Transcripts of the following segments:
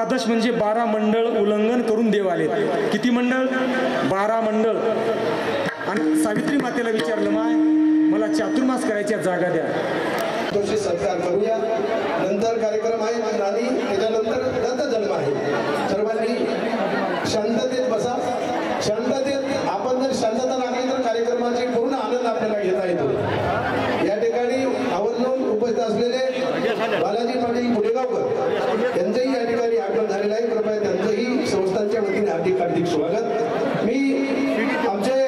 द्वादश म्हणजे 12 मंडळ उल्लंघन करून देव आले। किती मंडळ? 12 मंडळ। आणि सावित्री मातेला विचारलं, माय मला चातुर्मास करायच्या जागा द्या। तोशी सत्कार करूया। नंतर कार्यक्रम आहे आणि त्याच्यानंतर दत्त जन्म आहे। सर्वांनी शांततेत बसा। शांततेत आपण जर शांतता राखली तर कार्यक्रमाचे पूर्ण आनंद आपल्याला घेता येतो। या ठिकाणी आवर्जून उपस्थित असलेले बालाजी पाटील पुढेगावकर यांचंही या ठिकाणी आगमन झालेलं आहे। कृपया त्यांचंही संस्थांच्या वतीने हार्दिक स्वागत। मी आमचे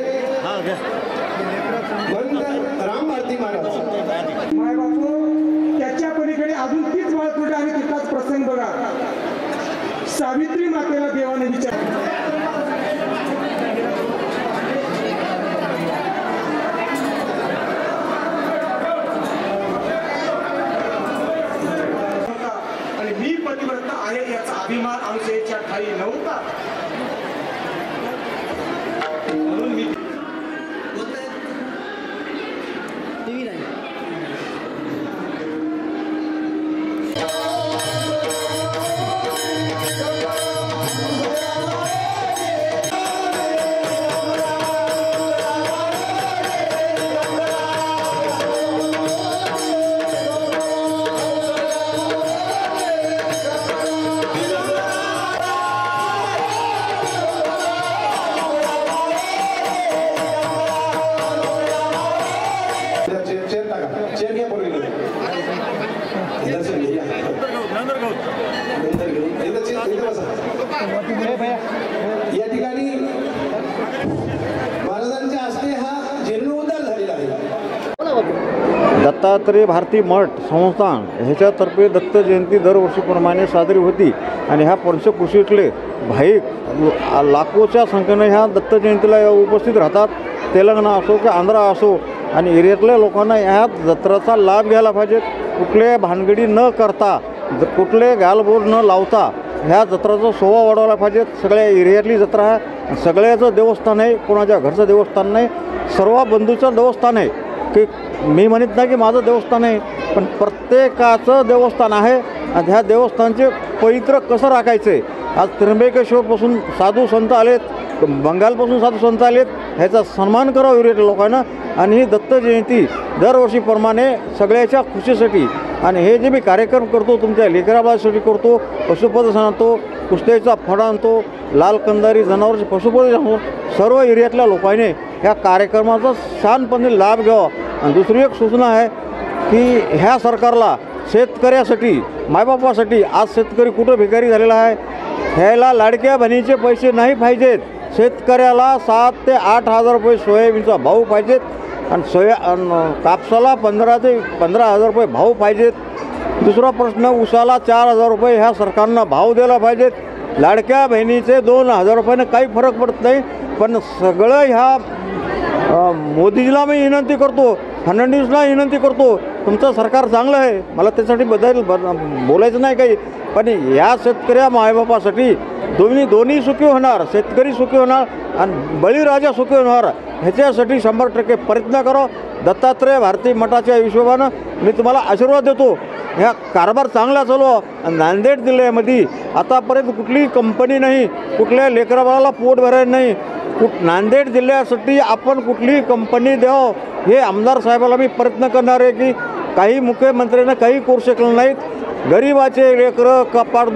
राम भारती महाराज माय बापू त्याच्या पलीकडे अजून तीच वाळकुट आणि तिथलाच प्रसंग बघा। सावित्री मातेला देवाने विचारलं, आणि मी पतिव्रता आहे याचा अभिमान आमच्या ठाई नव्हता, म्हणून मी या ठिकाणी महाराजांच्या हस्ते हा जीर्णोद्धार झालेला आहे। दत्तात्रय भारती मठ संस्थान ह्याच्यातर्फे दत्त जयंती दरवर्षीप्रमाणे साजरी होती आणि ह्या पंचकृषीतले भाविक लाखोच्या संख्येने ह्या दत्त जयंतीला उपस्थित राहतात। तेलंगणा असो की आंध्रा असो आणि एरियातल्या लोकांना ह्या जत्रेचा लाभ घ्यायला पाहिजे। कुठले भानगडी न करता कुठले गालबोट न लावता ह्या जत्राचा शोभा वाढवला पाहिजे। सगळ्या एरियातली जत्रा आहे, सगळ्याचं देवस्थान आहे, कोणाच्या घरचं देवस्थान नाही, सर्व बंधूचं देवस्थान आहे। की मी म्हणत नाही की माझं देवस्थान आहे, पण प्रत्येकाचं देवस्थान आहे आणि ह्या देवस्थानचे पवित्र कसं राखायचं आहे। आज त्र्यंबकेश्वरपासून साधू संत आलेत, बंगालपासून साधू संत आलेत, ह्याचा सन्मान करावा एरियातल्या लोकांना। आणि ही दत्त जयंती दरवर्षीप्रमाणे सगळ्याच्या खुशीसाठी आणि हे जे मी कार्यक्रम करतो तुमच्या लेकराबाळासाठी करतो, पशुप्रदर्शन आणतो, कुस्त्याचा फड आणतो, लाल कंदारी जनावरचे पशुप्रदर्शन आणतो, सर्व एरियातल्या लोकांनी ह्या कार्यक्रमाचा छानपणे लाभ घ्यावा। आणि दुसरी एक सूचना आहे की ह्या सरकारला शेतकऱ्यासाठी मायबापासाठी आज शेतकरी कुठं भिकारी झालेला आहे, ह्याला लाडक्या बहिणीचे पैसे नाही पाहिजेत। शेतकऱ्याला 7 ते 8 हजार रुपये सोयाबीनचा भाव पाहिजेत आणि कापसाला 15 ते 15 हजार रुपये भाव पाहिजेत। दुसरा प्रश्न, ऊसाला 4 हजार रुपये ह्या सरकारनं भाव द्यायला पाहिजेत। लाडक्या बहिणीचे 2 हजार रुपयानं काही फरक पडत नाही, पण सगळं ह्या मोदीजीला मी विनंती करतो, फडणवीसला विनंती करतो, तुमचं सरकार चांगलं आहे, मला त्यासाठी बोलायचं नाही काही, पण या शेतकऱ्या मायबापासाठी दोन्ही सुखी होणार, शेतकरी सुखी होणार आणि बळीराजा सुखी होणार, ह्याच्यासाठी 100% प्रयत्न करो। दत्तात्रय भारती मठाच्या हिशोबानं मी तुम्हाला आशीर्वाद देतो। ह्या कारभार चांगला चालवा। नांदेड जिल्ह्यामध्ये आतापर्यंत कुठलीही कंपनी नाही, कुठल्या लेकराबाळाला पोट भरायला नाही। नांदेड जिल्ह्यासाठी आपण कुठलीही कंपनी द्यावं हे आमदार साहेबाला मी प्रयत्न करणार आहे की काही मुख्यमंत्र्यांना काही करू शकलं नाहीत। गरिबाचे लेकरं कापड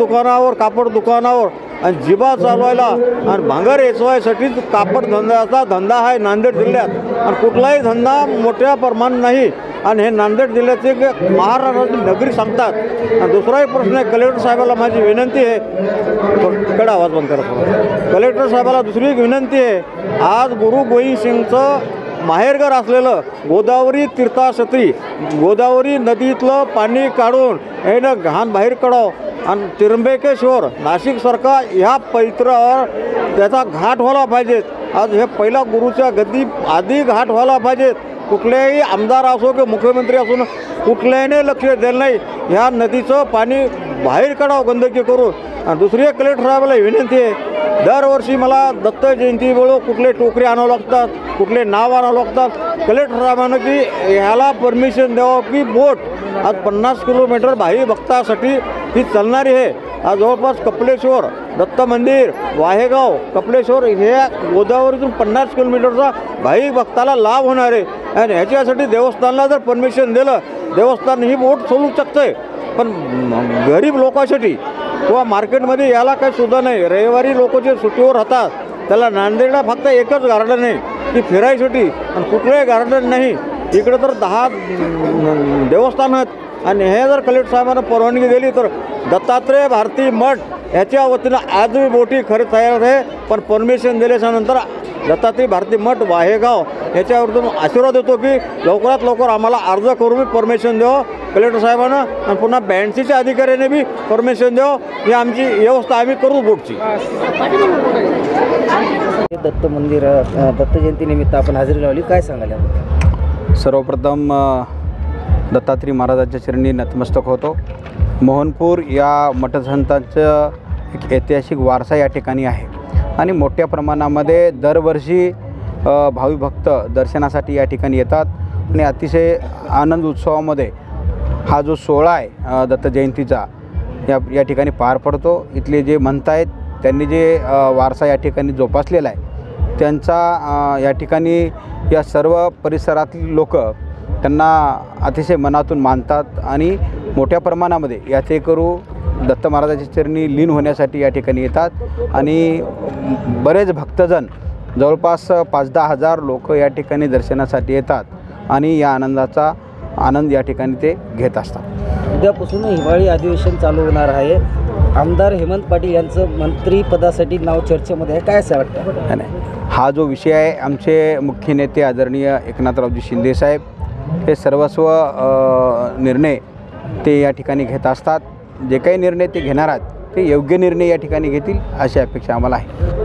दुकानावर आणि जिबा चालवायला आणि भांगर वेचवायसाठी कापड धंदा आहे नांदेड जिल्ह्यात आणि कुठलाही धंदा मोठ्या प्रमाणात नाही आणि हे नांदेड जिल्ह्याचे महाराष्ट्राची नगरी सांगतात। आणि दुसराही प्रश्न आहे, कलेक्टर साहेबाला माझी विनंती आहे, कडा आवाज बंद करा। कलेक्टर साहेबाला दुसरी एक विनंती आहे, आज गुरु गोविंद सिंगचं माहेरघर असलेलं गोदावरी तीर्थक्षेत्री गोदावरी नदीतलं पाणी काढून यानं घाण बाहेर काढावं आणि त्र्यंबकेश्वर नाशिकसारखा ह्या पवित्रावर त्याचा घाट व्हायला पाहिजेत। आज हे पहिला गुरुच्या गद्दी आधी घाट व्हायला पाहिजेत। कुठल्याही आमदार असो की मुख्यमंत्री असो कुठल्याने लक्ष दिलं नाही, ह्या नदीचं पाणी बाहेर काढावं गंदगी करून। आणि दुसरी एक कलेक्टर साहेबाला विनंती आहे, दरवर्षी मला दत्त जयंतीवेळी कुठले टोकरे आणावं लागतात, कुठले नाव आणावं लागतात। कलेक्टर साहेबांना की ह्याला परमिशन द्यावं की बोट आज 50 किलोमीटर भावी भक्तासाठी ही चालणारी आहे। आज जवळपास कपिलेश्वर, दत्त मंदिर, वाहेगाव, कपिलेश्वर हे गोदावरीतून 50 किलोमीटरचा भाविक भक्ताला लाभ होणार आहे. आणि ह्याच्यासाठी देवस्थानला जर परमिशन दिलं, देवस्थान ही बोट सोडू शकते. पण गरीब लोकांसाठी किंवा मार्केटमध्ये याला काही सुद्धा नाही. रविवारी लोक जे सुट्टीवर राहतात त्याला नांदेडला फक्त एकच गार्डन आहे की फिरायसाठी, आणि कुठलंही गार्डन नाही. इकडे तर 10 देवस्थान आहेत. आणि हे जर कलेक्टर साहेबांना परवानगी दिली तर दत्तात्रेय भारती मठ ह्याच्या वतीनं आजही बोटी खरी तयार आहे. पण परमिशन दिल्याच्यानंतर दत्तात्रेय भारती मठ वाहेगाव याच्यावरतून आशीर्वाद देतो की लवकरात लवकर आम्हाला अर्ज करून परमिशन द्यावं कलेक्टर साहेबांना, आणि पुन्हा बँडसीच्या अधिकाऱ्याने बी परमिशन द्यावं. ही आमची व्यवस्था आम्ही करू बोटची. दत्त मंदिर दत्त जयंतीनिमित्त आपण हजेरी लावली, काय सांगाल याबद्दल? सर्वप्रथम दत्तात्रय महाराजांच्या चरणी नतमस्तक होतो. मोहनपूर या मठसंतांचं एक ऐतिहासिक वारसा या ठिकाणी आहे आणि मोठ्या प्रमाणामध्ये दरवर्षी भाविक भक्त दर्शनासाठी या ठिकाणी येतात. आणि अतिशय आनंद उत्सवामध्ये हा जो सोहळा आहे दत्त जयंतीचा या ठिकाणी पार पडतो. इथले जे म्हणत आहेत त्यांनी जे वारसा या ठिकाणी जोपासलेला आहे त्यांचा या ठिकाणी या सर्व परिसरातील लोक त्यांना अतिशय मनातून मानतात आणि मोठ्या प्रमाणामध्ये यात्रेकरू दत्त महाराजांच्या चरणी लीन होण्यासाठी या ठिकाणी येतात. आणि बरेच भक्तजन जवळपास 5-10 हजार लोक या ठिकाणी दर्शनासाठी येतात आणि या आनंदाचा आनंद या ठिकाणी ते घेत असतात. उद्यापासून हिवाळी अधिवेशन चालू होणार आहे. आमदार हेमंत पाटील यांचं मंत्रिपदासाठी नाव चर्चेमध्ये आहे, काय असं वाटतं? नाही, हा जो विषय आहे आमचे मुख्य नेते आदरणीय एकनाथरावजी शिंदे साहेब हे सर्वस्व निर्णय ते या ठिकाणी घेत असतात. जे काही निर्णय ते घेणार आहेत ते योग्य निर्णय या ठिकाणी घेतील अशी अपेक्षा आम्हाला आहे.